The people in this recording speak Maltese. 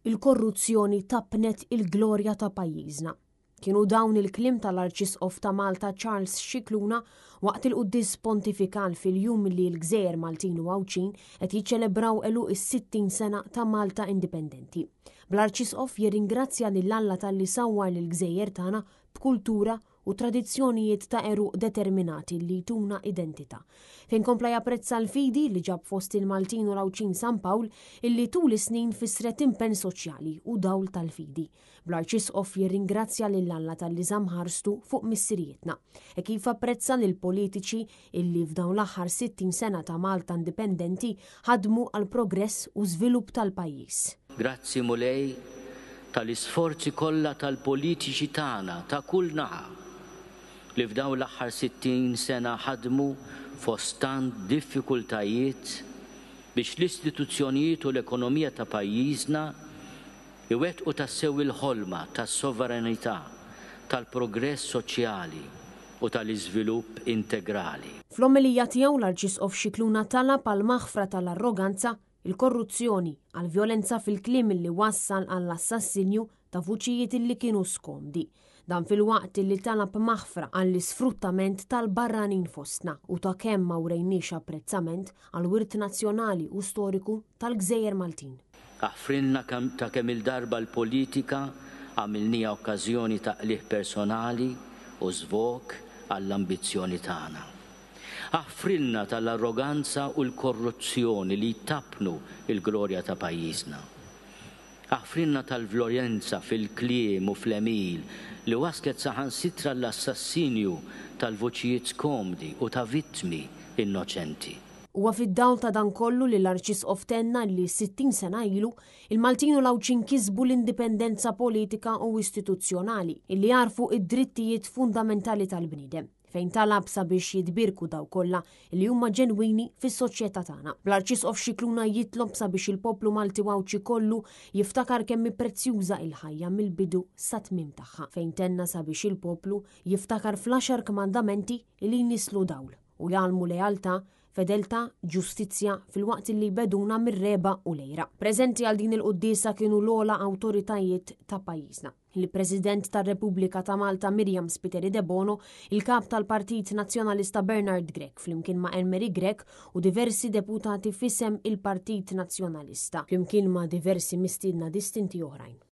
il-korruzzjoni tabnet il-glorja ta' pajjiżna. Kienu dawn il-klim tal-Arċisqof ta' Malta Charles Scicluna waqt il-quddis pontifikal fil-jum li l-Gżejjer Maltin u Għawċin qed jiċċelebraw eluq is-60 sena ta' Malta indipendenti. Bl-Arċisqof jirringrazzja lill-Alla talli sawwar lill-Gżejjer tagħna b'kultura u tradizzjonijiet ta' eruq determinati li jtuna identità. Fejn kompla japprezza l-fidi li ġab fost il-Maltin u l-Għawċin San Pawl illi tul is-snin fisret impenn soċjali u dawl tal-fidi. Bl-Arċisqof jirringrazzja lill-Alla talli żamħarstu fuq missirietna e kif apprezza lil politiċi illi f'dawn l-aħħar 60 sena ta' Malta indipendenti ħadmu għal progress u żvilupp tal-pajjiż. Grazzi mulej tal-isforzi kollha tal-politiċi tagħna ta' kull naħa li f'dawn l-aħħar 60 sena ħadmu fost tant diffikultajiet biex l-istituzzjonijiet u l-ekonomija ta' pajjiżna iwettqu tassew il-ħolma tas-sovranità, tal-progress soċjali u tal-iżvilupp integrali. Fl-ommelija tiegħu l-Arċisqof Scicluna talab għal maħfra tal-arroganza, il-korruzzjoni, għal-vjolenza fil-kliem li wassal għall-assassinju ta' vuċijiet li kienu skomdi. Dan fil-waqt li talab maħfra għall-isfruttament tal-barranin fostna u ta' kemm ma wrejniex apprezzament għall-wirt nazzjonali u storiku tal-Gżejjer Maltin. Aħfrilna ta' kemm il-darba l-politika għamilnija okkażjoni ta' qlieħ personali u żvok għall-ambizzjoni tagħna. Aħfrilna tal-arroganza u l-korruzzjoni li jtapnu il-glorja ta' pajjiżna. Aħfrilna tal-vjolenza fil-kliem u fl-emil li waslet saħansitra l-assassinju tal-vuċijiet skomdi u ta' vittmi innoċenti. Huwa fid-dawl ta' dan kollu li l-Arċisqof tenna li 60 sena ilu il-Maltin u l-Għawċin kisbu l-indipendenza politika u istituzzjonali illi jarfu id-drittijiet fundamentali tal-bniedem fejn talab sabiex jitbirku daw kollha li huma ġenwini fis-soċjetà tagħna. Bl-Arċisqof Scicluna jitlob sabiex il-poplu Malti Għawċi kollu jiftakar kemm prezzjuża il-ħajja mill-bidu sa tmiem tagħha fejn tenna sabiex il-poplu jiftakar fl-10 kmandamenti li jnislu dawl u jgħalmu lealtà, fedeltà, ġustizzja fil-waqt li beduna mir-reba u lejra. Preżenti għal din il-qudiesa kienu l-ogħla awtoritajiet ta' pajjiżna. Il-President tar-Repubblika ta' Malta Miriam Spiteri de Bono, il-kap tal-Partit Nazzjonalista Bernard Grech flimkien ma' Elmeri Grech u diversi deputati fisem il-Partit Nazzjonalista flimkien ma' diversi mistiedna distinti oħrajn.